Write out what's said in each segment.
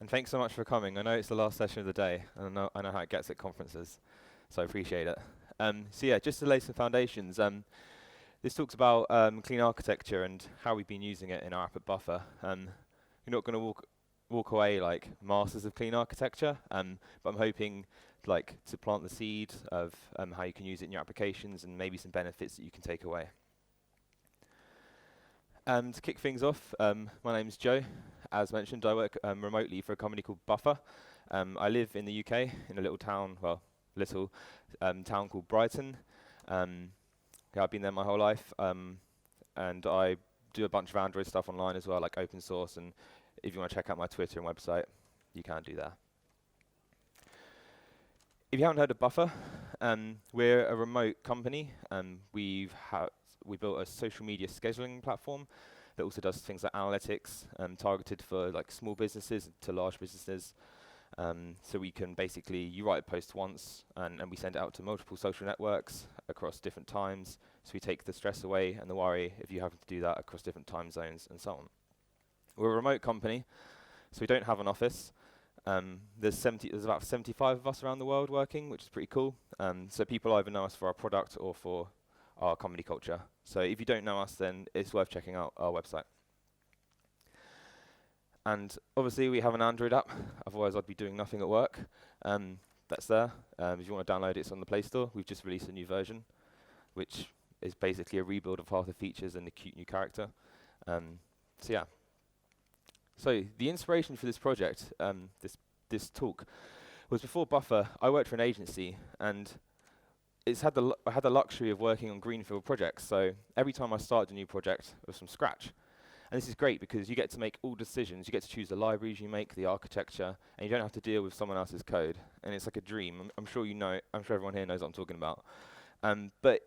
And thanks so much for coming. I know it's the last session of the day, and I know how it gets at conferences, so I appreciate it. So yeah, just to lay some foundations, this talks about clean architecture and how we've been using it in our app at Buffer. You're not going to walk away like masters of clean architecture, but I'm hoping to plant the seed of how you can use it in your applications and maybe some benefits that you can take away. To kick things off, my name's Joe. As mentioned, I work remotely for a company called Buffer. I live in the UK in a little town, town called Brighton. Yeah, I've been there my whole life, and I do a bunch of Android stuff online as well, like open source, and if you want to check out my Twitter and website, you can do that. If you haven't heard of Buffer, we're a remote company. We built a social media scheduling platform that also does things like analytics, targeted for like small businesses to large businesses. So we can basically, you write a post once, and we send it out to multiple social networks across different times. So we take the stress away and the worry if you have to do that across different time zones and so on. We're a remote company, so we don't have an office. There's about 75 of us around the world working, which is pretty cool. So people either know us for our product or for our company culture. So if you don't know us, then it's worth checking out our website. And obviously we have an Android app, otherwise I'd be doing nothing at work. That's there. If you want to download it, it's on the Play Store. We've just released a new version, which is basically a rebuild of half the features and a cute new character. So yeah. So the inspiration for this project, this talk, was before Buffer. I worked for an agency, and I had the luxury of working on Greenfield Projects. So every time I started a new project, it was from scratch. And this is great because you get to make all decisions. You get to choose the libraries you make, the architecture, and you don't have to deal with someone else's code. And it's like a dream. I'm sure you know. I'm sure everyone here knows what I'm talking about. But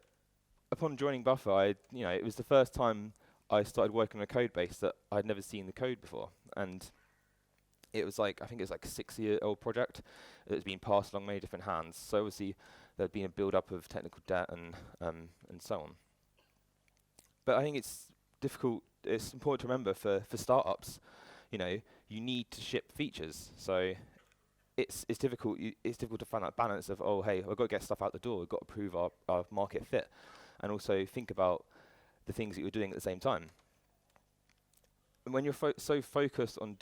upon joining Buffer, it was the first time I started working on a code base that I'd never seen the code before. And it was I think it was like a 6-year-old project that's been passed along many different hands. So obviously there'd been a build-up of technical debt and so on. But I think it's important to remember for startups, you need to ship features. So it's difficult to find that balance of, oh, hey, we've got to get stuff out the door, we've got to prove our market fit, and also think about the things that you're doing at the same time. And when you're so focused on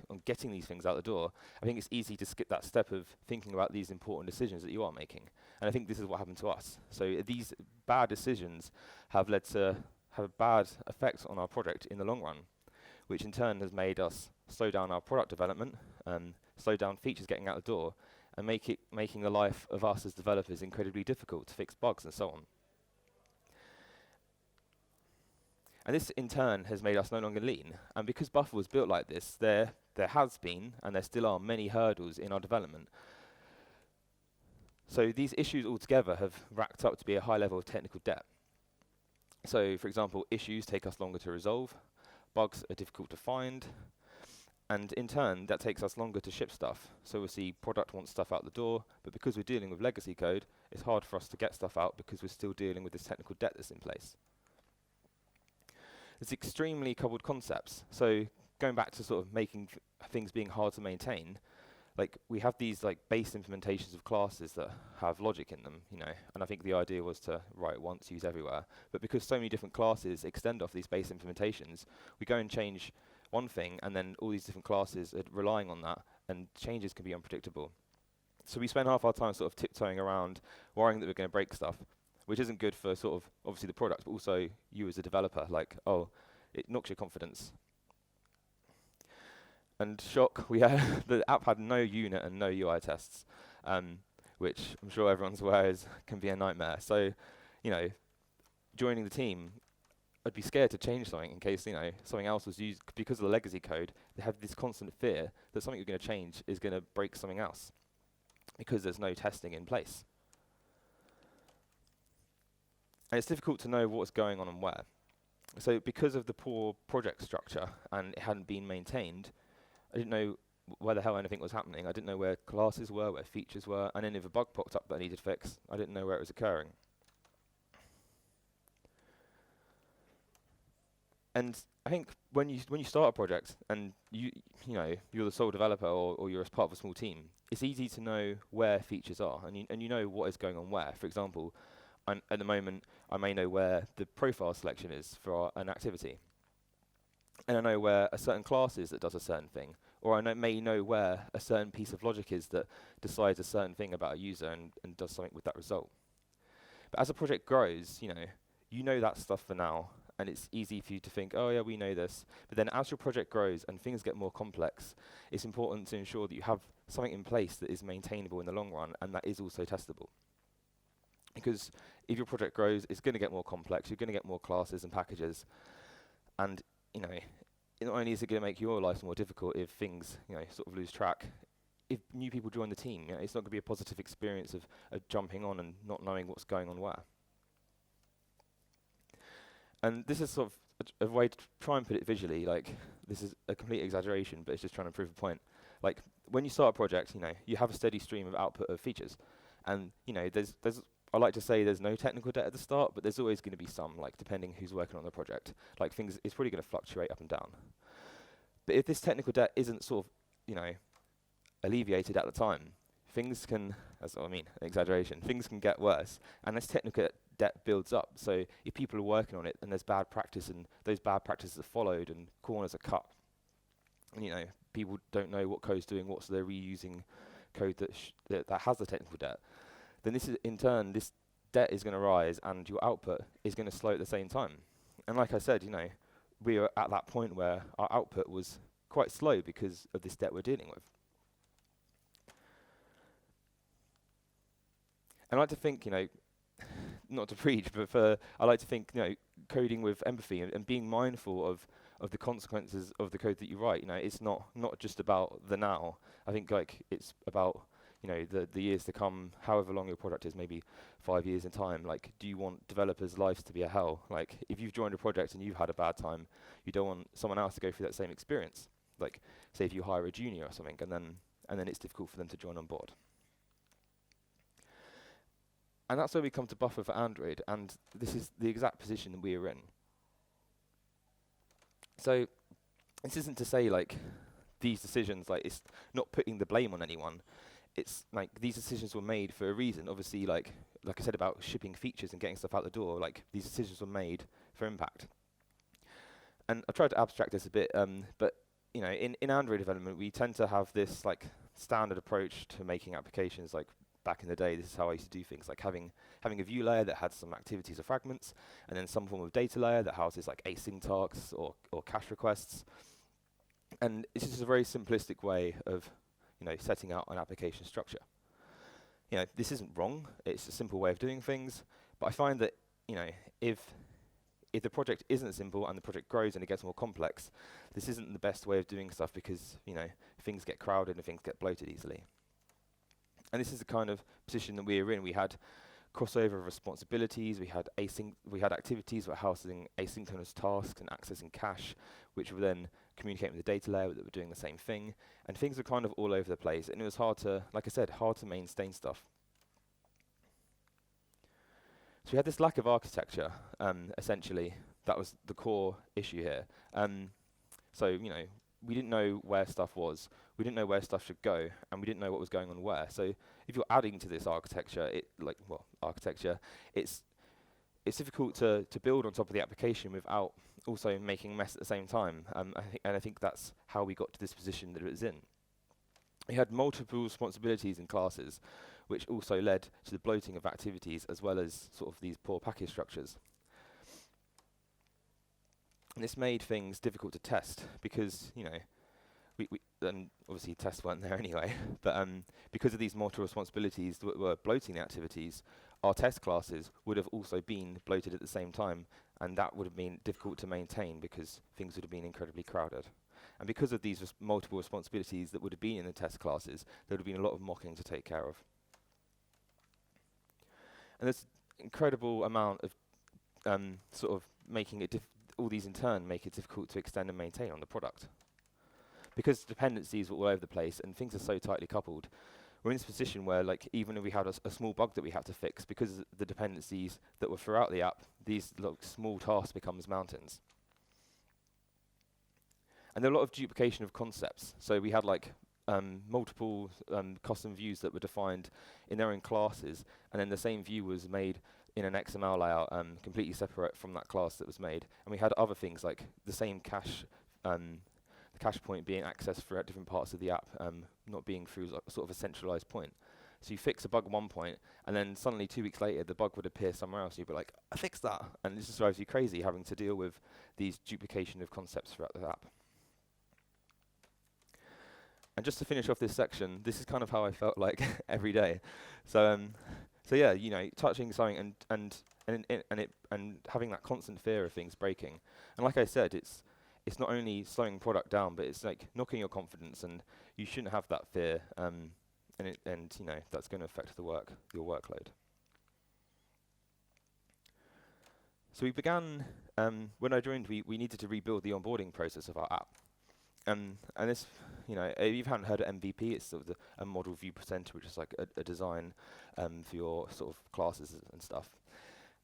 on getting these things out the door, I think it's easy to skip that step of thinking about these important decisions that you are making. And I think this is what happened to us. So these bad decisions have led to have a bad effect on our project in the long run, which in turn has made us slow down our product development, slow down features getting out the door, and making the life of us as developers incredibly difficult to fix bugs and so on. And this, in turn, has made us no longer lean. And because Buffer was built like this, there has been, and there still are, many hurdles in our development. So these issues altogether have racked up to be a high level of technical debt. So, for example, issues take us longer to resolve, bugs are difficult to find, and in turn, that takes us longer to ship stuff. So we'll see product wants stuff out the door, but because we're dealing with legacy code, it's hard for us to get stuff out because we're still dealing with this technical debt that's in place. It's extremely coupled concepts. So going back to sort of making things being hard to maintain, we have these base implementations of classes that have logic in them, and I think the idea was to write once, use everywhere. But because so many different classes extend off these base implementations, we go and change one thing, and then all these different classes are relying on that, and changes can be unpredictable. So we spend half our time sort of tiptoeing around, worrying that we're going to break stuff, which isn't good for sort of obviously the product, but also you as a developer. It knocks your confidence. And shock, the app had no unit and no UI tests, which I'm sure everyone's aware can be a nightmare. So, joining the team, I'd be scared to change something in case something else was used. Because of the legacy code, they have this constant fear that something you're going to change is going to break something else because there's no testing in place. And it's difficult to know what's going on and where. So because of the poor project structure and it hadn't been maintained, I didn't know where the hell anything was happening. I didn't know where classes were, where features were, and then if a bug popped up that I needed fix, I didn't know where it was occurring. And I think when you start a project and you're the sole developer or you're as part of a small team, it's easy to know where features are and you know what is going on where. For example, at the moment I may know where the profile selection is for an activity, and I know where a certain class is that does a certain thing, or may know where a certain piece of logic is that decides a certain thing about a user and does something with that result. But as a project grows, you know that stuff for now, and it's easy for you to think, oh yeah, we know this. But then as your project grows and things get more complex, it's important to ensure that you have something in place that is maintainable in the long run and that is also testable. Because if your project grows, it's going to get more complex, you're going to get more classes and packages, and not only is it going to make your life more difficult if things sort of lose track, if new people join the team, it's not going to be a positive experience of jumping on and not knowing what's going on where. And this is sort of a way to try and put it visually, like this is a complete exaggeration, but it's just trying to prove a point. Like when you start a project, you have a steady stream of output of features. And there's I like to say there's no technical debt at the start, but there's always going to be some, like depending who's working on the project. Like it's probably going to fluctuate up and down. But if this technical debt isn't sort of, alleviated at the time, things can, exaggeration, things can get worse. And this technical debt builds up. So if people are working on it and there's bad practice and those bad practices are followed and corners are cut, and people don't know what code's doing what, so they're reusing code that has the technical debt, then this is in turn, this debt is going to rise and your output is going to slow at the same time. And like I said, we are at that point where our output was quite slow because of this debt we're dealing with. And I like to think, not to preach, but I like to think, coding with empathy and being mindful of the consequences of the code that you write. It's not just about the now. I think it's about the years to come, however long your product is, maybe 5 years in time. Like, do you want developers' lives to be a hell? Like, if you've joined a project and you've had a bad time, you don't want someone else to go through that same experience. Like, say if you hire a junior or something, and then it's difficult for them to join on board. And that's where we come to Buffer for Android, and this is the exact position that we are in. So this isn't to say these decisions, it's not putting the blame on anyone. It's these decisions were made for a reason. Obviously, like I said about shipping features and getting stuff out the door, these decisions were made for impact. And I tried to abstract this a bit, but in Android development, we tend to have this standard approach to making applications. Back in the day, this is how I used to do things, like having a view layer that had some activities or fragments, and then some form of data layer that houses async tasks or cache requests. And it's just a very simplistic way of setting out an application structure. This isn't wrong, it's a simple way of doing things, but I find that if the project isn't simple and the project grows and it gets more complex, this isn't the best way of doing stuff because things get crowded and things get bloated easily. And this is the kind of position that we are in. We had crossover of responsibilities, we had activities that were housing asynchronous tasks and accessing cache, which were then communicating with the data layer that were doing the same thing, and things were kind of all over the place, and it was hard to, like I said, hard to maintain stuff. So we had this lack of architecture, essentially. That was the core issue here. So, we didn't know where stuff was, we didn't know where stuff should go, and we didn't know what was going on where. So if you're adding to this architecture, it's difficult to build on top of the application without also making a mess at the same time. I think that's how we got to this position that it was in. We had multiple responsibilities in classes, which also led to the bloating of activities as well as sort of these poor package structures. And this made things difficult to test because, we and obviously tests weren't there anyway, but because of these multiple responsibilities that were bloating the activities, our test classes would have also been bloated at the same time, and that would have been difficult to maintain because things would have been incredibly crowded. And because of these multiple responsibilities that would have been in the test classes, there would have been a lot of mocking to take care of. And there's incredible amount of sort of making it all these in turn make it difficult to extend and maintain on the product. Because dependencies were all over the place and things are so tightly coupled, we're in this position where even if we had a small bug that we had to fix, because the dependencies that were throughout the app, these small tasks becomes mountains. And there were a lot of duplication of concepts. So we had like multiple custom views that were defined in their own classes, and then the same view was made in an XML layout completely separate from that class that was made. And we had other things like the same cache, the cache point being accessed throughout different parts of the app, not being through like sort of a centralized point. So you fix a bug at one point, and then suddenly 2 weeks later, the bug would appear somewhere else. You'd be like, I fixed that. And this just drives you crazy having to deal with these duplication of concepts throughout the app. And just to finish off this section, this is kind of how I felt like every day. So yeah, you know, touching something and having that constant fear of things breaking. And like I said, it's not only slowing product down, but it's like knocking your confidence, and you shouldn't have that fear. And you know, that's going to affect your workload. So we began, when I joined, we needed to rebuild the onboarding process of our app. And this, you know, if you haven't heard of MVP, it's sort of a model view presenter, which is like a design for your sort of classes and stuff.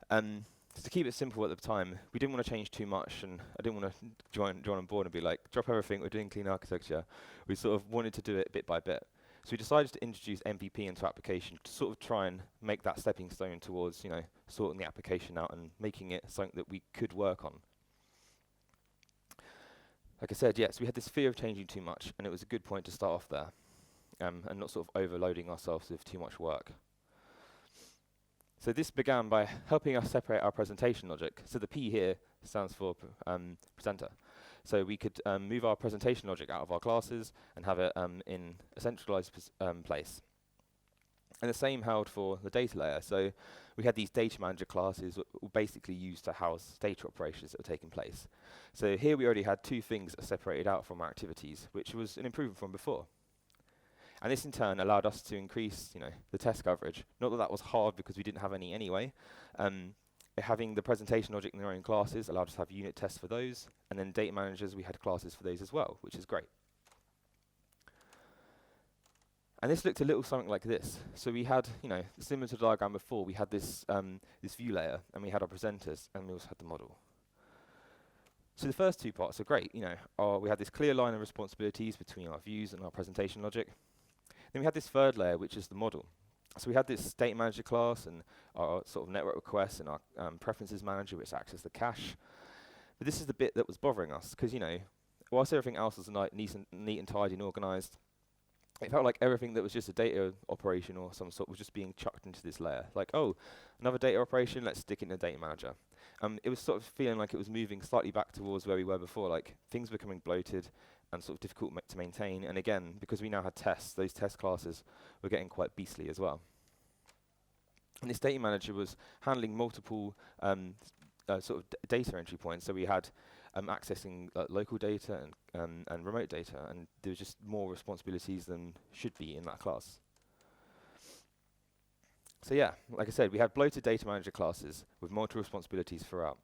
To keep it simple at the time, we didn't want to change too much, and I didn't want to join on board and be like, drop everything, we're doing clean architecture. We sort of wanted to do it bit by bit. So we decided to introduce MVP into application to sort of try and make that stepping stone towards, you know, sorting the application out and making it something that we could work on. Like I said, yes, we had this fear of changing too much, and it was a good point to start off there, and not sort of overloading ourselves with too much work. So this began by helping us separate our presentation logic. So the P here stands for presenter. So we could move our presentation logic out of our classes and have it in a centralized place. And the same held for the data layer. So we had these data manager classes were basically used to house data operations that were taking place. So here we already had two things that separated out from our activities, which was an improvement from before. And this in turn allowed us to increase, you know, the test coverage. Not that that was hard because we didn't have any anyway. Having the presentation logic in their own classes allowed us to have unit tests for those. And then data managers, we had classes for those as well, which is great. And this looked a little something like this. So we had, you know, similar to the diagram before, we had this this view layer, and we had our presenters, and we also had the model. So the first two parts are great. You know, we had this clear line of responsibilities between our views and our presentation logic. Then we had this third layer, which is the model. So we had this data manager class and our sort of network requests and our preferences manager, which acts as the cache. But this is the bit that was bothering us, because, you know, whilst everything else was neat and tidy and organized, it felt like everything that was just a data operation or some sort was just being chucked into this layer. Like, oh, another data operation, let's stick it in the data manager. It was sort of feeling like it was moving slightly back towards where we were before, like things were becoming bloated and sort of difficult to maintain. And again, because we now had tests, those test classes were getting quite beastly as well. And this data manager was handling multiple sort of data entry points. So we had accessing local data and remote data, and there was just more responsibilities than should be in that class. So yeah, like I said, we had bloated data manager classes with multiple responsibilities throughout.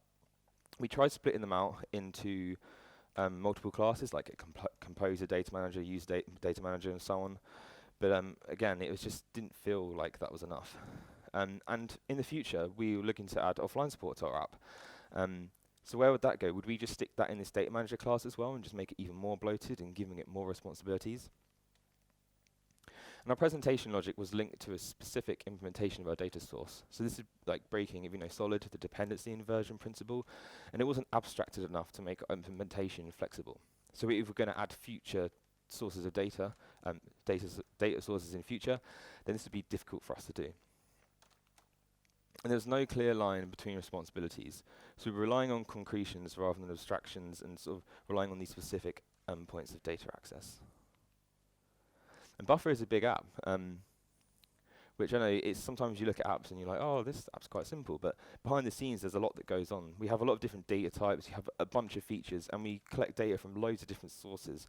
We tried splitting them out into multiple classes, like a composer data manager, user data manager, and so on. But again, it was just didn't feel like that was enough. And in the future, we were looking to add offline support to our app. So where would that go? Would we just stick that in this data manager class as well and just make it even more bloated and giving it more responsibilities? And our presentation logic was linked to a specific implementation of our data source. So this is like breaking, if you know Solid, the dependency inversion principle, and it wasn't abstracted enough to make our implementation flexible. So if we're going to add future sources of data, data sources in future, then this would be difficult for us to do. And there's no clear line between responsibilities. So we're relying on concretions rather than abstractions and sort of relying on these specific points of data access. And Buffer is a big app, which I know it's sometimes you look at apps and you're like, oh, this app's quite simple, but behind the scenes there's a lot that goes on. We have a lot of different data types, you have a bunch of features, and we collect data from loads of different sources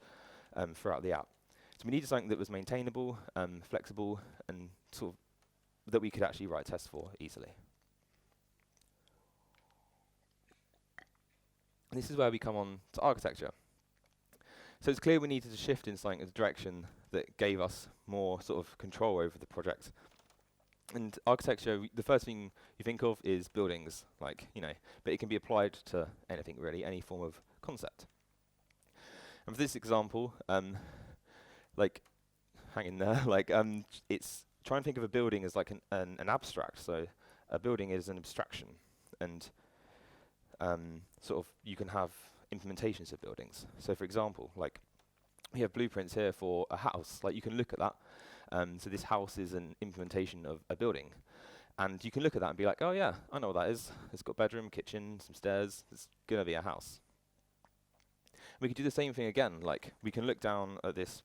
throughout the app. So we needed something that was maintainable, flexible, and sort of that we could actually write tests for easily. And this is where we come on to architecture. So it's clear we needed to shift in something in a direction that gave us more sort of control over the project. And architecture, the first thing you think of is buildings, like, you know, but it can be applied to anything really, any form of concept. And for this example, like, hang in there, like, it's try and think of a building as like an abstract. So a building is an abstraction, and sort of you can have implementations of buildings. So for example, like we have blueprints here for a house. Like you can look at that. So this house is an implementation of a building. And you can look at that and be like, oh yeah, I know what that is. It's got bedroom, kitchen, some stairs. It's going to be a house. We could do the same thing again. Like we can look down at this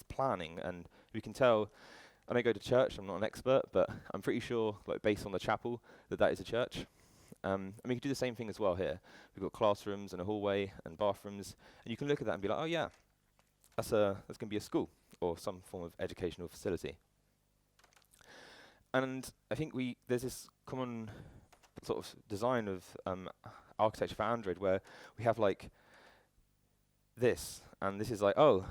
planning, and we can tell. I don't go to church. I'm not an expert, but I'm pretty sure, like based on the chapel, that is a church. And we can do the same thing as well here. We've got classrooms and a hallway and bathrooms, and you can look at that and be like, oh yeah, that's going to be a school or some form of educational facility. And I think there's this common sort of design of architecture for Android where we have like this, and this is like, oh,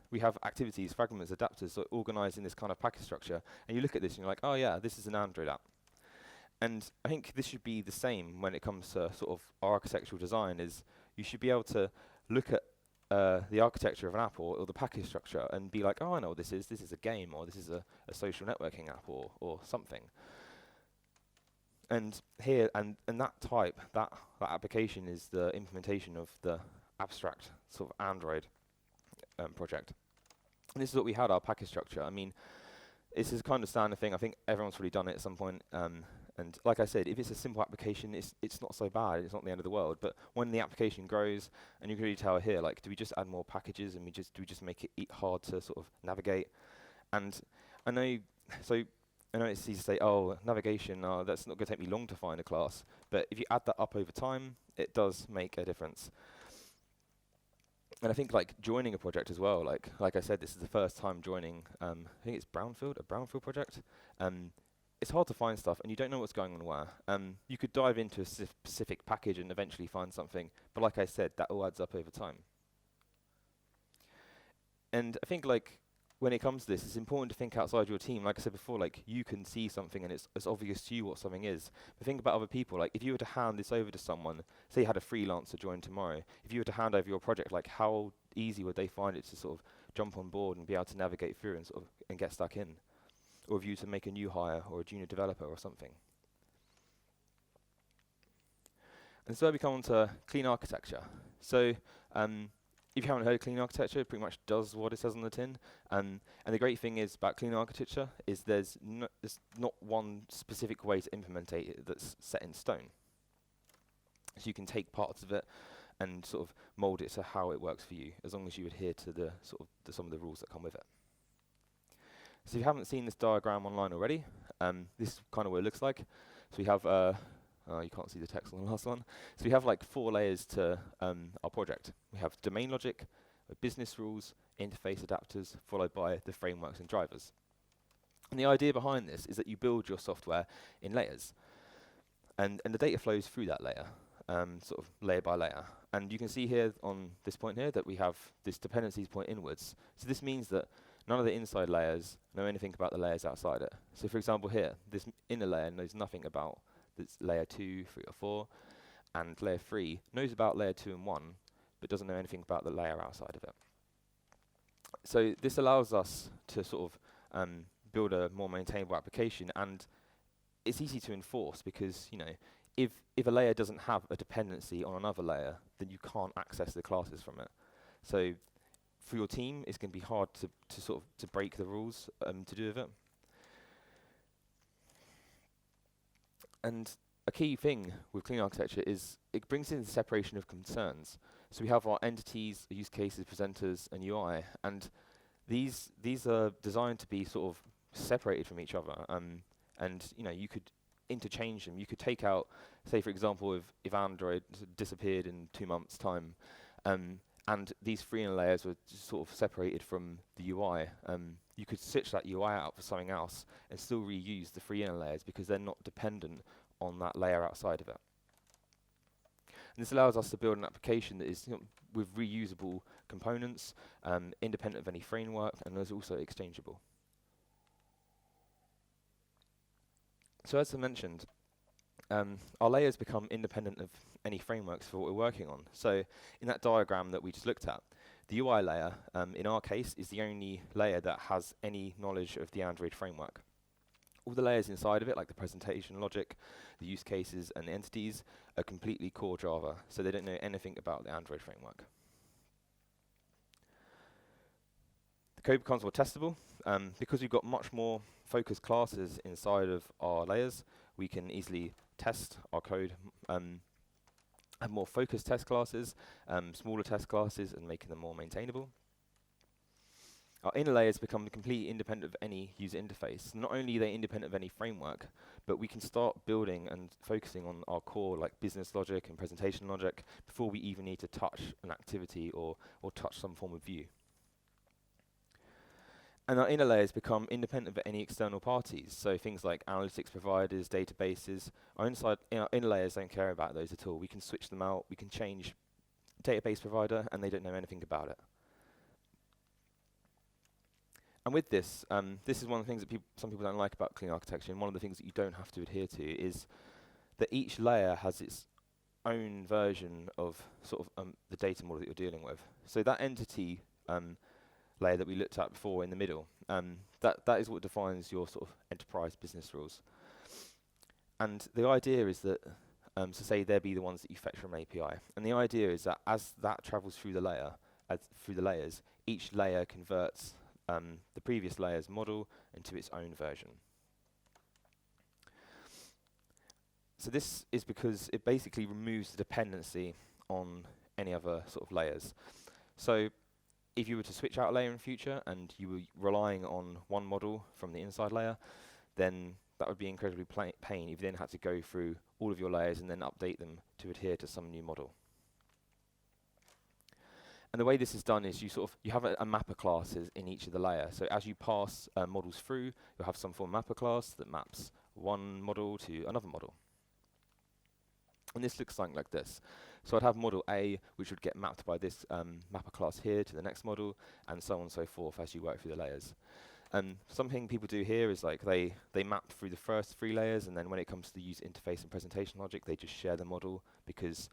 we have activities, fragments, adapters, so organized in this kind of package structure. And you look at this and you're like, oh yeah, this is an Android app. And I think this should be the same when it comes to sort of architectural design, is you should be able to look at the architecture of an app or the package structure and be like, oh, I know what this is. This is a game, or this is a social networking app, or something. And here, and that type, that application is the implementation of the abstract sort of Android project. And this is what we had, our package structure. I mean, this is kind of standard thing. I think everyone's probably done it at some point. And like I said, if it's a simple application, it's not so bad. It's not the end of the world. But when the application grows, and you can really tell here, like, do we just add more packages, and do we just make it hard to sort of navigate? And I know it's easy to say, oh, navigation, that's not going to take me long to find a class. But if you add that up over time, it does make a difference. And I think like joining a project as well, like I said, this is the first time joining, I think it's a Brownfield project. It's hard to find stuff, and you don't know what's going on where. You could dive into a specific package and eventually find something, but like I said, that all adds up over time. And I think like when it comes to this, it's important to think outside your team. Like I said before, like you can see something and it's obvious to you what something is. But think about other people. Like if you were to hand this over to someone, say you had a freelancer join tomorrow, if you were to hand over your project, like how easy would they find it to sort of jump on board and be able to navigate through and sort of and get stuck in? Or if you were to make a new hire or a junior developer or something. And so we come on to clean architecture. So if you haven't heard of clean architecture, it pretty much does what it says on the tin. And the great thing is about clean architecture is there's not one specific way to implement it that's set in stone. So you can take parts of it and sort of mold it to how it works for you, as long as you adhere to the sort of some of the rules that come with it. So if you haven't seen this diagram online already, this is kind of what it looks like. So we have you can't see the text on the last one. So we have like 4 layers to our project. We have domain logic, business rules, interface adapters, followed by the frameworks and drivers. And the idea behind this is that you build your software in layers. And the data flows through that layer, sort of layer by layer. And you can see here on this point here that we have this dependencies point inwards. So this means that none of the inside layers know anything about the layers outside it. So for example here, this inner layer knows nothing about this layer 2, 3 or 4, and layer 3 knows about layer 2 and 1, but doesn't know anything about the layer outside of it. So this allows us to sort of build a more maintainable application, and it's easy to enforce because, you know, if a layer doesn't have a dependency on another layer, then you can't access the classes from it. So for your team, it's going to be hard to sort of to break the rules to do with it. And a key thing with clean architecture is it brings in the separation of concerns. So we have our entities, use cases, presenters, and UI, and these are designed to be sort of separated from each other. And you know, you could interchange them. You could take out, say for example, if Android disappeared in 2 months' time, and these 3 inner layers were just sort of separated from the UI. You could switch that UI out for something else and still reuse the 3 inner layers because they're not dependent on that layer outside of it. And this allows us to build an application that is, you know, with reusable components, independent of any framework, and is also exchangeable. So as I mentioned, our layers become independent of any frameworks for what we're working on. So in that diagram that we just looked at, The UI layer, in our case, is the only layer that has any knowledge of the Android framework. All the layers inside of it, like the presentation logic, the use cases, and the entities, are completely core Java, so they don't know anything about the Android framework. The code becomes more testable. Because we've got much more focused classes inside of our layers, we can easily test our code, have more focused test classes, smaller test classes, and making them more maintainable. Our inner layers become completely independent of any user interface. Not only are they independent of any framework, but we can start building and focusing on our core, like business logic and presentation logic, before we even need to touch an activity or touch some form of view. And our inner layers become independent of any external parties. So things like analytics providers, databases, our inner layers don't care about those at all. We can switch them out, we can change database provider, and they don't know anything about it. And with this, this is one of the things that some people don't like about clean architecture, and one of the things that you don't have to adhere to is that each layer has its own version of sort of the data model that you're dealing with. So that entity layer that we looked at before in the middle, that is what defines your sort of enterprise business rules. And the idea is that, so say they'll be the ones that you fetch from an API. And the idea is that as that travels through the layer, through the layers, each layer converts the previous layer's model into its own version. So this is because it basically removes the dependency on any other sort of layers. So if you were to switch out a layer in future and you were relying on one model from the inside layer, then that would be incredibly pain if you then had to go through all of your layers and then update them to adhere to some new model. And the way this is done is you have a mapper classes in each of the layers. So as you pass models through, you'll have some form of mapper class that maps one model to another model. And this looks something like this. So I'd have model A, which would get mapped by this mapper class here to the next model, and so on and so forth as you work through the layers. Something people do here is like they map through the first 3 layers, and then when it comes to the user interface and presentation logic, they just share the model because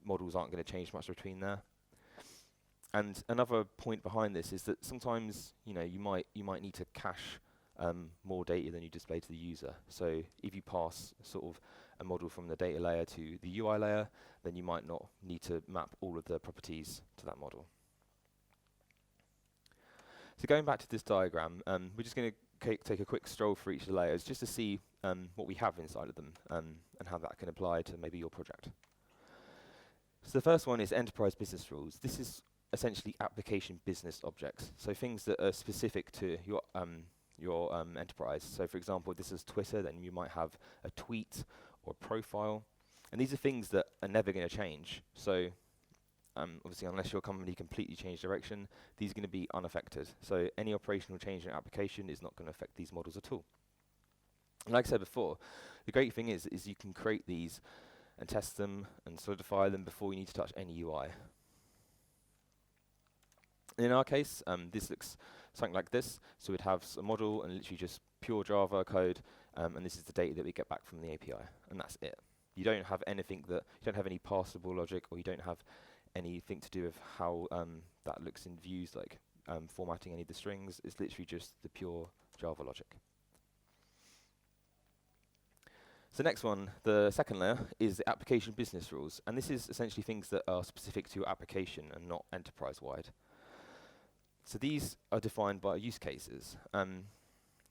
models aren't going to change much between there. And another point behind this is that sometimes you might need to cache more data than you display to the user. So if you pass sort of a model from the data layer to the UI layer, then you might not need to map all of the properties to that model. So going back to this diagram, we're just going to take a quick stroll through each of the layers just to see what we have inside of them and how that can apply to maybe your project. So the first one is enterprise business rules. This is essentially application business objects, so things that are specific to your enterprise. So for example, if this is Twitter, then you might have a tweet or a profile, and these are things that are never going to change. So obviously, unless your company completely change direction, these are going to be unaffected. So any operational change in your application is not going to affect these models at all. And like I said before, the great thing is you can create these and test them and solidify them before you need to touch any UI. In our case, this looks something like this. So we'd have a model and literally just pure Java code, and this is the data that we get back from the API, and that's it. You don't have anything you don't have any parsable logic, or you don't have anything to do with how that looks in views, like formatting any of the strings. It's literally just the pure Java logic. So next one, the second layer, is the application business rules, and this is essentially things that are specific to your application and not enterprise-wide. So these are defined by use cases.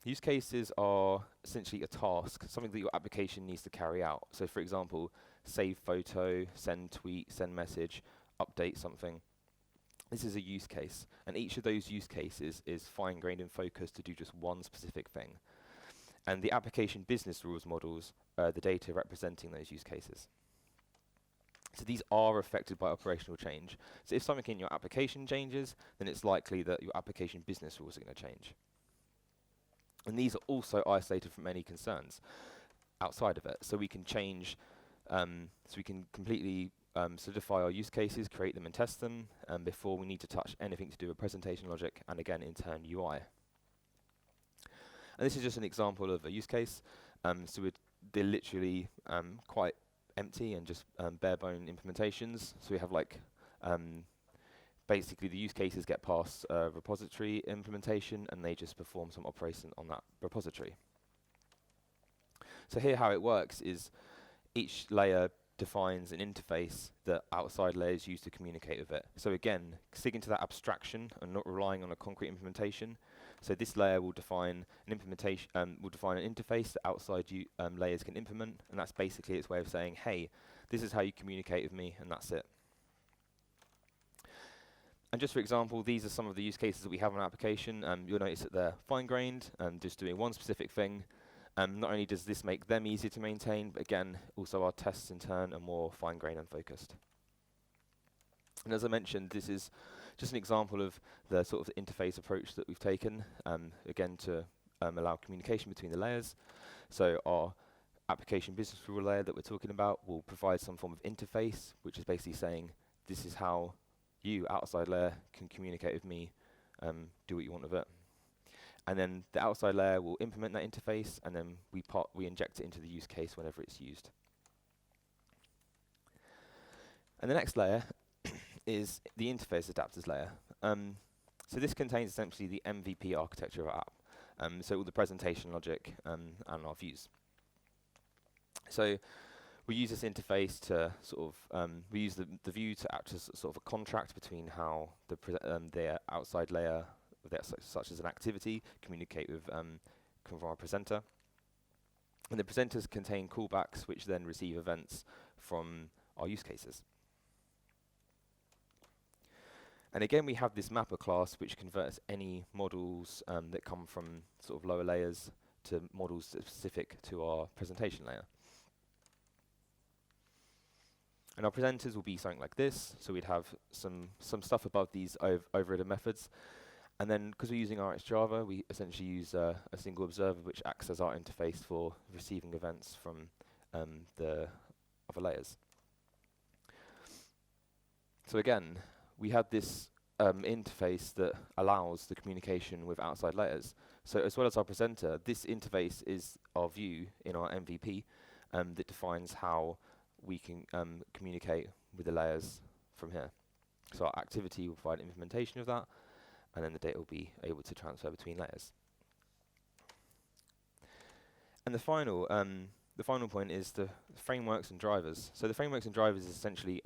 Use cases are essentially a task, something that your application needs to carry out. So for example, save photo, send tweet, send message, update something. This is a use case, and each of those use cases is fine-grained and focused to do just one specific thing. And the application business rules models are the data representing those use cases. So these are affected by operational change. So if something in your application changes, then it's likely that your application business rules are going to change. And these are also isolated from any concerns outside of it. So we can change, so we can completely solidify our use cases, create them and test them before we need to touch anything to do with presentation logic and again in turn UI. And this is just an example of a use case. So they're literally quite empty and just bare bone implementations. So we have like basically the use cases get past a repository implementation and they just perform some operation on that repository. So here how it works is each layer defines an interface that outside layers use to communicate with it. So again, sticking to that abstraction and not relying on a concrete implementation. So this layer will define an implementation, will define an interface that outside layers can implement, and that's basically its way of saying, hey, this is how you communicate with me, and that's it. And just for example, these are some of the use cases that we have in our application. You'll notice that they're fine-grained, just doing one specific thing. Not only does this make them easier to maintain, but again, also our tests in turn are more fine-grained and focused. And as I mentioned, this is just an example of the sort of interface approach that we've taken, again, to allow communication between the layers. So our application business rule layer that we're talking about will provide some form of interface, which is basically saying, this is how you, outside layer, can communicate with me, do what you want with it. And then the outside layer will implement that interface, and then we inject it into the use case whenever it's used. And the next layer is the interface adapters layer. So this contains essentially the MVP architecture of our app. So all the presentation logic and our views. So we use this interface to sort of, we use the view to act as sort of a contract between how the outside layer, such as an activity, communicate with from our presenter. And the presenters contain callbacks which then receive events from our use cases. And again, we have this mapper class which converts any models that come from sort of lower layers to models specific to our presentation layer. And our presenters will be something like this. So we'd have some stuff above these overridden methods. And then, because we're using RxJava, we essentially use a single observer which acts as our interface for receiving events from the other layers. So again, we have this interface that allows the communication with outside layers. So as well as our presenter, this interface is our view in our MVP that defines how we can communicate with the layers from here. So our activity will provide implementation of that, and then the data will be able to transfer between layers. And the final point is the frameworks and drivers. So the frameworks and drivers is essentially,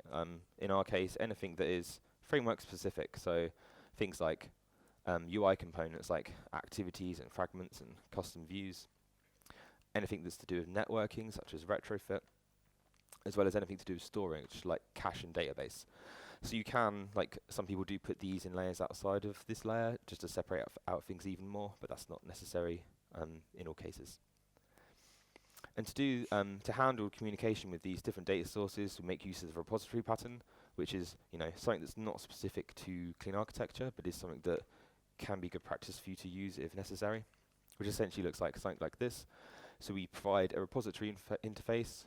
in our case, anything that is framework specific. So things like UI components like activities and fragments and custom views. Anything that's to do with networking, such as retrofit, as well as anything to do with storage, like cache and database. So you can, like some people do, put these in layers outside of this layer just to separate out things even more, but that's not necessary in all cases. And to handle communication with these different data sources, we make use of the repository pattern, which is something that's not specific to clean architecture, but is something that can be good practice for you to use if necessary, which essentially looks like something like this. So we provide a repository interface,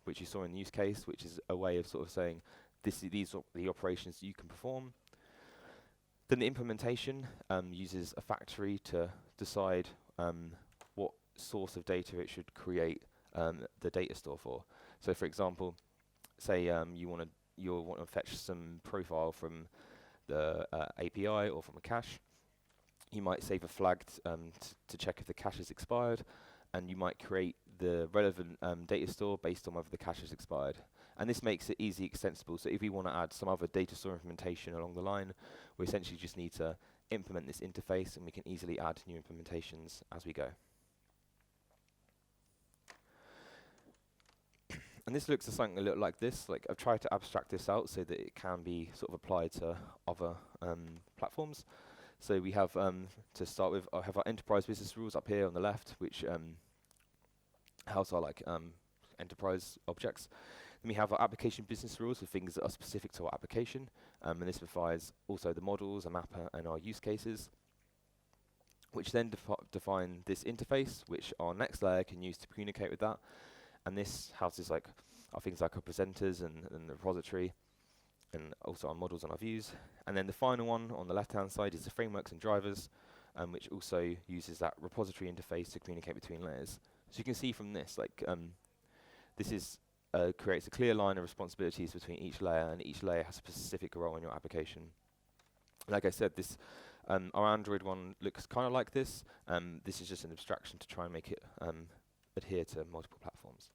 which you saw in the use case, which is a way of sort of saying, these are the operations you can perform. Then the implementation uses a factory to decide what source of data it should create the data store for. So for example, say you want to fetch some profile from the API or from a cache. You might save a flag to check if the cache is expired, and you might create the relevant data store based on whether the cache is expired. And this makes it easily extensible. So if we want to add some other data store implementation along the line, we essentially just need to implement this interface, and we can easily add new implementations as we go. And this looks something a little like this. Like I've tried to abstract this out so that it can be sort of applied to other platforms. So we have, to start with, I have our enterprise business rules up here on the left, which house our enterprise objects. Then we have our application business rules for things that are specific to our application, and this provides also the models, a mapper, and our use cases, which then define this interface, which our next layer can use to communicate with that. And this houses our things like our presenters and the repository, and also our models and our views. And then the final one on the left-hand side is the frameworks and drivers, which also uses that repository interface to communicate between layers. So you can see from this, this is creates a clear line of responsibilities between each layer, and each layer has a specific role in your application. Like I said, this our Android one looks kind of like this. This is just an abstraction to try and make it adhere to multiple platforms.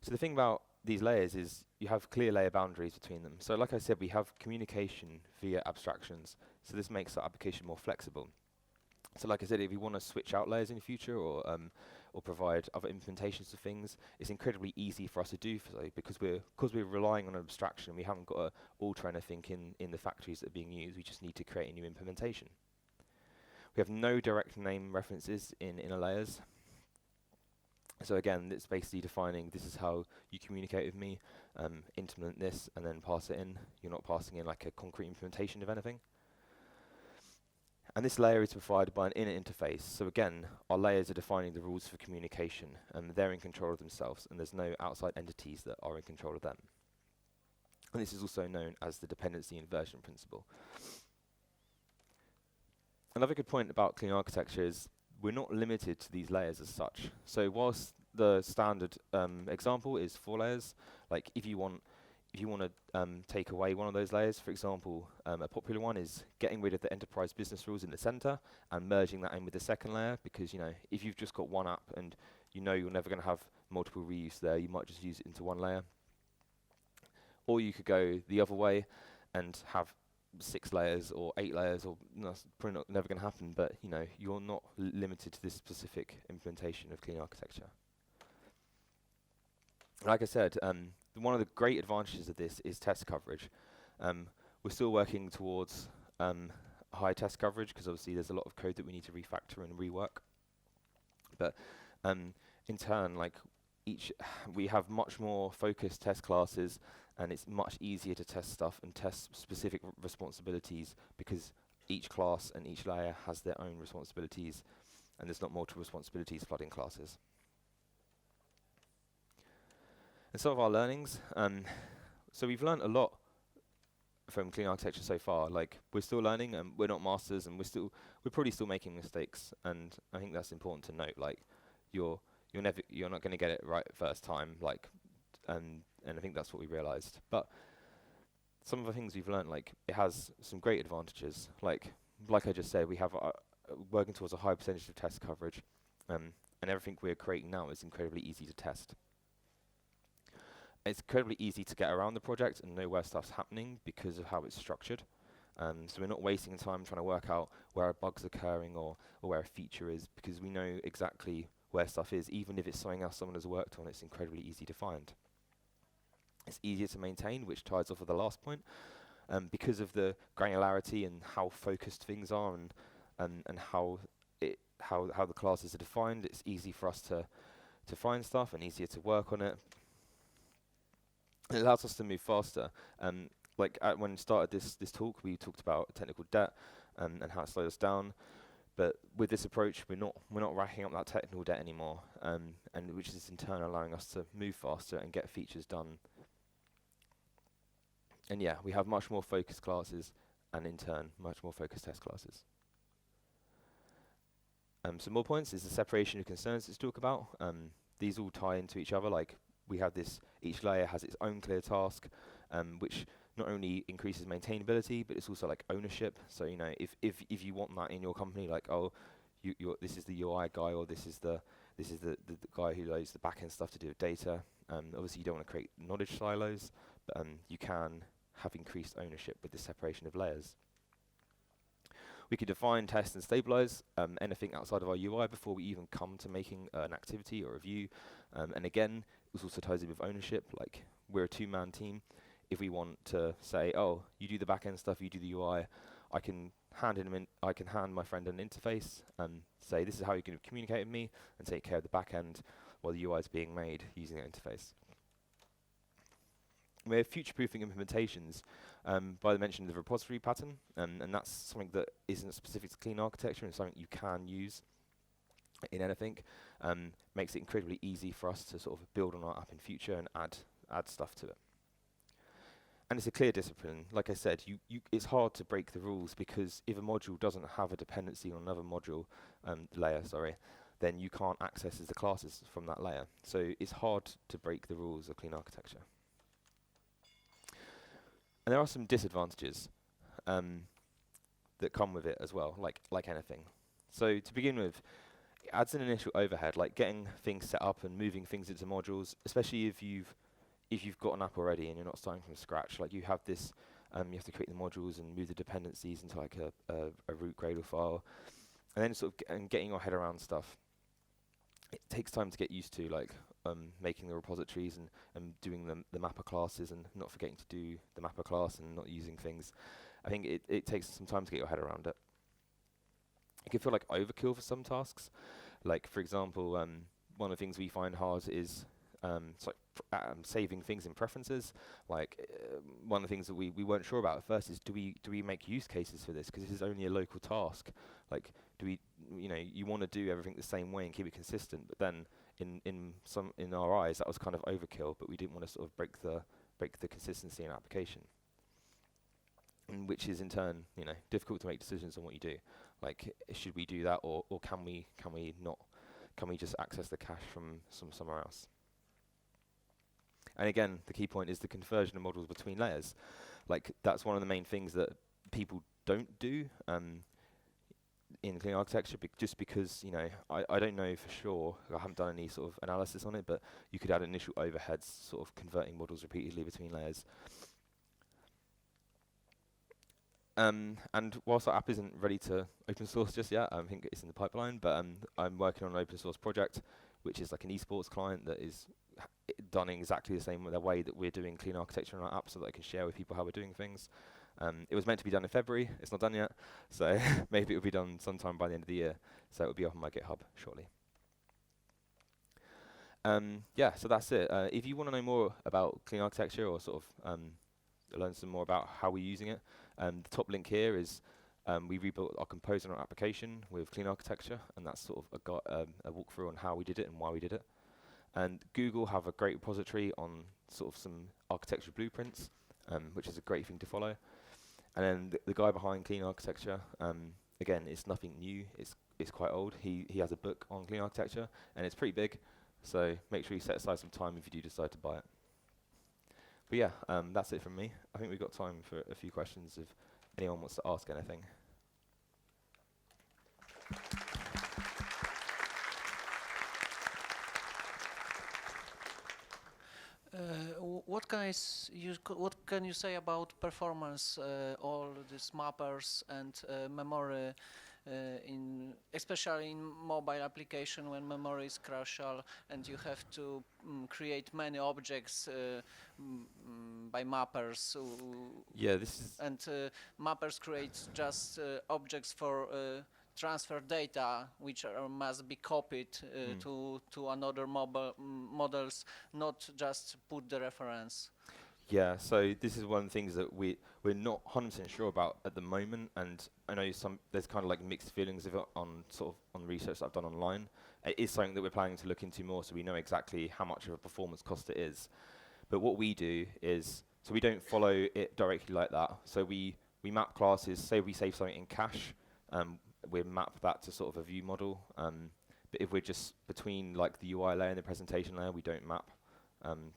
So the thing about these layers is you have clear layer boundaries between them. So like I said, we have communication via abstractions. So this makes our application more flexible. So like I said, if you want to switch out layers in the future or provide other implementations of things, it's incredibly easy for us to do so because we're relying on an abstraction. We haven't got to alter anything in the factories that are being used. We just need to create a new implementation. We have no direct name references in inner layers. So again, it's basically defining this is how you communicate with me, implement this, and then pass it in. You're not passing in like a concrete implementation of anything. And this layer is provided by an inner interface. So again, our layers are defining the rules for communication, and they're in control of themselves, and there's no outside entities that are in control of them. And this is also known as the dependency inversion principle. Another good point about clean architecture is we're not limited to these layers as such. So whilst the standard example is 4 layers, like if you want to take away one of those layers, for example, a popular one is getting rid of the enterprise business rules in the center and merging that in with the second layer, because if you've just got one app and you're never going to have multiple reuse there, you might just use it into one layer. Or you could go the other way and have 6 layers or 8 layers, or that's probably never going to happen, but you're not limited to this specific implementation of clean architecture. Like I said, one of the great advantages of this is test coverage. We're still working towards high test coverage because obviously there's a lot of code that we need to refactor and rework. But in turn, we have much more focused test classes, and it's much easier to test stuff and test specific responsibilities because each class and each layer has their own responsibilities, and there's not multiple responsibilities flooding classes. And some of our learnings, so we've learned a lot from clean architecture so far. Like, we're still learning, and we're not masters, and we're probably still making mistakes. And I think that's important to note. Like, you're not going to get it right first time. Like, and I think that's what we realized. But some of the things we've learned, like, it has some great advantages. Like I just said, we have working towards a high percentage of test coverage, and everything we're creating now is incredibly easy to test. It's incredibly easy to get around the project and know where stuff's happening because of how it's structured. So we're not wasting time trying to work out where a bug's occurring or where a feature is, because we know exactly where stuff is. Even if it's something else someone has worked on, it's incredibly easy to find. It's easier to maintain, which ties off of the last point, because of the granularity and how focused things are and how the classes are defined. It's easy for us to find stuff and easier to work on it. It allows us to move faster. When we started this talk, we talked about technical debt and how it slowed us down. But with this approach, we're not racking up that technical debt anymore, and which is in turn allowing us to move faster and get features done. And yeah, we have much more focused classes, and in turn, much more focused test classes. Some more points is the separation of concerns let's talk about. These all tie into each other. Like, we have each layer has its own clear task, which not only increases maintainability, but it's also like ownership. So if you want that in your company, like, oh, this is the UI guy, or this is the guy who loads the backend stuff to do with data. Obviously, you don't want to create knowledge silos, but you can have increased ownership with the separation of layers. We could define, test, and stabilize anything outside of our UI before we even come to making an activity or a view. And again, this also ties in with ownership. Like, we're a 2-man team. If we want to say, oh, you do the backend stuff, you do the UI, I can hand my friend an interface and say, this is how you can communicate with me, and take care of the backend while the UI is being made using that interface. We're future-proofing implementations by the mention of the repository pattern, and that's something that isn't specific to clean architecture and something you can use in anything. Makes it incredibly easy for us to sort of build on our app in future and add stuff to it. And it's a clear discipline. Like I said, it's hard to break the rules, because if a module doesn't have a dependency on another module layer, then you can't access the classes from that layer. So it's hard to break the rules of clean architecture. And there are some disadvantages that come with it as well, like anything. So to begin with, it adds an initial overhead, like getting things set up and moving things into modules, especially if you've got an app already and you're not starting from scratch. Like you have this, you have to create the modules and move the dependencies into like a root Gradle file, and then sort of getting your head around stuff. It takes time to get used to, like making the repositories and doing the mapper classes and not forgetting to do the mapper class and not using things. I think it takes some time to get your head around it. It can feel like overkill for some tasks. Like, for example, one of the things we find hard is saving things in preferences. Like, one of the things that we weren't sure about at first is, do we make use cases for this? Because this is only a local task. Like, do we, you want to do everything the same way and keep it consistent, but then in our eyes, that was kind of overkill, but we didn't want to sort of break the consistency in application. And which is in turn, difficult to make decisions on what you do. Like, should we do that, or can we not? Can we just access the cache from somewhere else? And again, the key point is the conversion of models between layers. Like, that's one of the main things that people don't do in clean architecture, just because, I don't know for sure. I haven't done any sort of analysis on it, but you could add initial overheads, sort of converting models repeatedly between layers. And whilst our app isn't ready to open source just yet, I think it's in the pipeline, but I'm working on an open source project, which is like an esports client that is done in exactly the same way that we're doing clean architecture in our app, so that I can share with people how we're doing things. It was meant to be done in February. It's not done yet, so maybe it will be done sometime by the end of the year. So it will be up on my GitHub shortly. Yeah, so that's it. If you want to know more about clean architecture, or sort of learn some more about how we're using it, the top link here is we rebuilt our composer application with clean architecture, and that's sort of a walkthrough on how we did it and why we did it. And Google have a great repository on sort of some architecture blueprints, which is a great thing to follow. And then the guy behind clean architecture, again, it's nothing new. It's quite old. He has a book on clean architecture, and it's pretty big. So make sure you set aside some time if you do decide to buy it. But yeah, that's it from me. I think we've got time for a few questions if anyone wants to ask anything. What can you say about performance, all these mappers and memory, especially in mobile application when memory is crucial and you have to create many objects by mappers? Yeah, this is... And mappers create just objects for transfer data, which must be copied to another models, not just put the reference. Yeah, so this is one of the things that we're not 100% sure about at the moment, and I know there's kind of like mixed feelings of it on research that I've done online. It is something that we're planning to look into more, so we know exactly how much of a performance cost it is. But what we do is, so we don't follow it directly like that. So we map classes. Say we save something in cache, we map that to sort of a view model. But if we're just between like the UI layer and the presentation layer, we don't map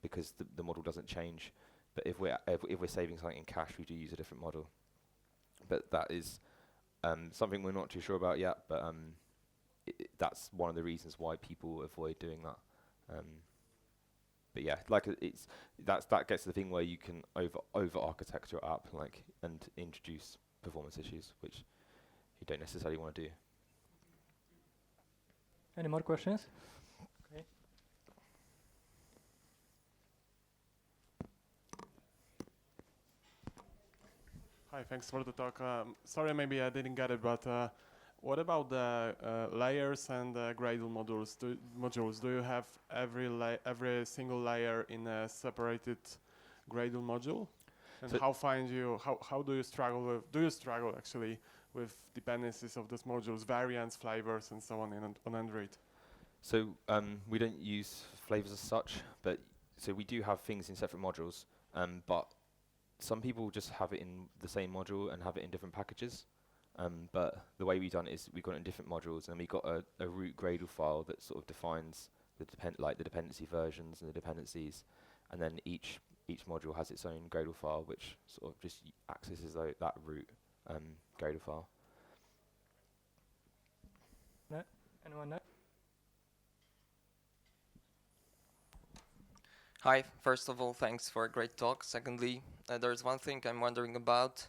because the model doesn't change. But if we're saving something in cache, we do use a different model. But that is something we're not too sure about yet. But that's one of the reasons why people avoid doing that. But yeah, like that gets to the thing where you can over architect your app, like, and introduce performance issues, which you don't necessarily want to do. Any more questions? Okay. Hi, thanks for the talk. Sorry, maybe I didn't get it, but what about the layers and Gradle modules? Do you have every single layer in a separated Gradle module? And so how do you struggle with? Do you struggle actually with dependencies of those modules, variants, flavors, and so on on Android? So we don't use flavors as such, but so we do have things in separate modules. But some people just have it in the same module and have it in different packages. But the way we've done it is we've got it in different modules, and we've got a root Gradle file that sort of defines the dependency versions and the dependencies, and then each module has its own Gradle file, which sort of just accesses that root Gradle file. Anyone next? Hi, first of all, thanks for a great talk. Secondly, there's one thing I'm wondering about.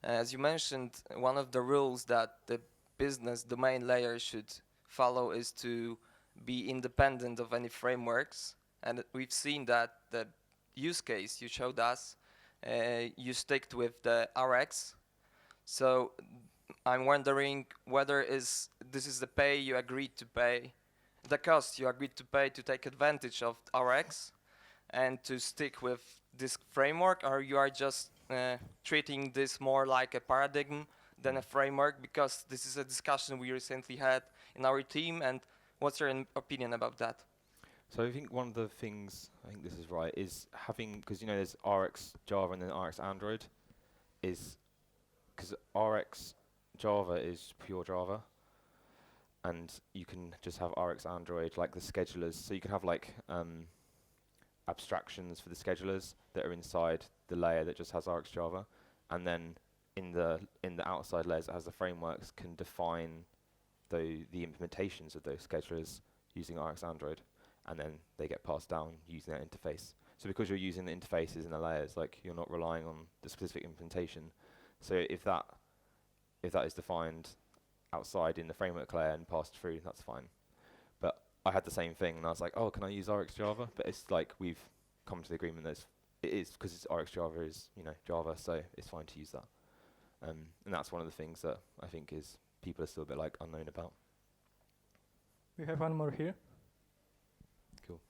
As you mentioned, one of the rules that the business domain layer should follow is to be independent of any frameworks. And we've seen that the use case you showed us, you sticked with the RX. So I'm wondering whether this is the pay you agreed to pay, the cost you agreed to pay to take advantage of RX and to stick with this framework, or you are just treating this more like a paradigm than a framework, because this is a discussion we recently had in our team, and what's your opinion about that? So I think one of the things, I think this is right, is having, because you know there's RX Java and then RX Android, is because RX Java is pure Java, and you can just have RX Android, like the schedulers, so you can have like abstractions for the schedulers that are inside the layer that just has RX Java, and then in the outside layers that has the frameworks can define the implementations of those schedulers using RX Android, and then they get passed down using that interface. So because you're using the interfaces in the layers, like you're not relying on the specific implementation. So if that is defined outside in the framework layer and passed through, that's fine. But I had the same thing, and I was like, oh, can I use RX Java? But it's like we've come to the agreement that it is, because it's RX Java is, you know, Java, so it's fine to use that. And that's one of the things that I think is people are still a bit like unknown about. We have one more here. Cool.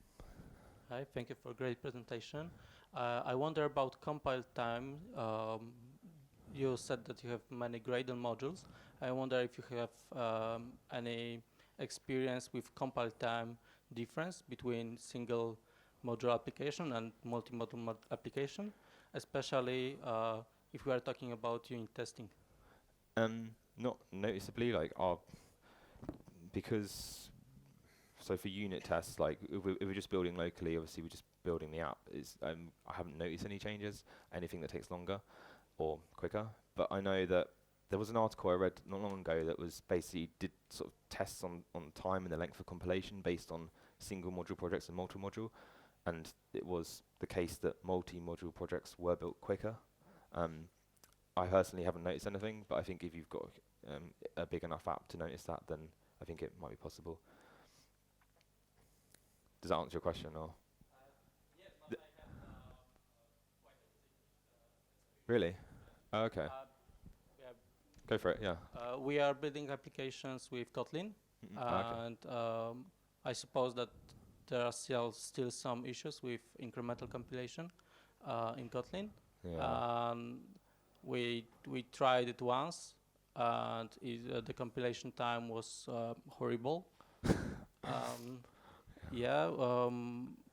Hi, thank you for a great presentation. I wonder about compile time. You said that you have many Gradle modules. I wonder if you have any experience with compile time difference between single module application and multi-module application, especially if we are talking about unit testing. Not noticeably, like because so for unit tests, like if we're just building locally, obviously we're just building the app. I haven't noticed any changes, anything that takes longer or quicker. But I know that there was an article I read not long ago that was basically did sort of tests on time and the length of compilation based on single module projects and multi-module, and it was the case that multi-module projects were built quicker. I personally haven't noticed anything, but I think if you've got a big enough app to notice that, then I think it might be possible. Does that answer your question, or? Yes, but I have quite a Really? Oh, okay. yeah, Go for it, yeah. we are building applications with Kotlin, Okay. and I suppose that there are still some issues with incremental compilation in Kotlin. Yeah. We tried it once, and the compilation time was horrible.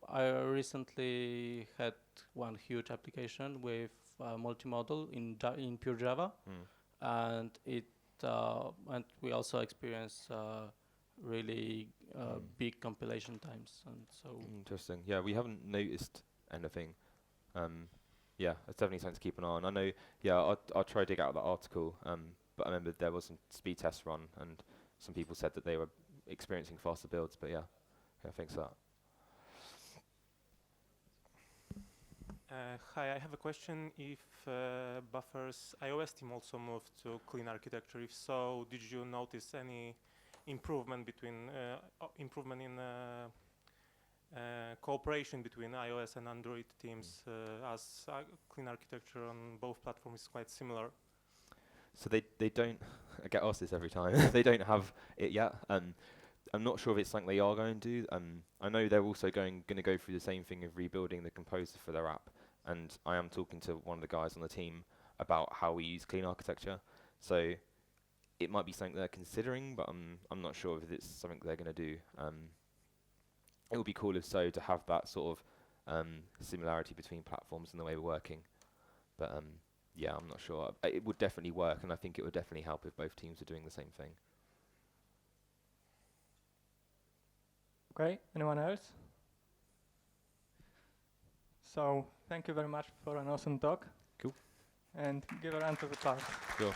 I recently had one huge application with multi-module in pure Java, and we also experienced really big compilation times, and so. Interesting. Yeah, we haven't noticed anything. Yeah, it's definitely something to keep an eye on. I know. Yeah, I'll try to dig out that article. But I remember there was some speed tests run, and some people said that they were experiencing faster builds. But yeah, thanks for that. Hi, I have a question. If Buffer's iOS team also moved to clean architecture, if so, did you notice any improvement in cooperation between iOS and Android teams, as clean architecture on both platforms is quite similar? So they don't. I get asked this every time. They don't have it yet. I'm not sure if it's something they are going to do. I know they're also going to go through the same thing of rebuilding the composer for their app, and I am talking to one of the guys on the team about how we use clean architecture. So it might be something they're considering, but I'm not sure if it's something they're going to do. It would be cool if so to have that sort of similarity between platforms and the way we're working. But yeah, I'm not sure. It would definitely work, and I think it would definitely help if both teams are doing the same thing. Okay, anyone else? So thank you very much for an awesome talk. Cool. And give a round of applause. Cool.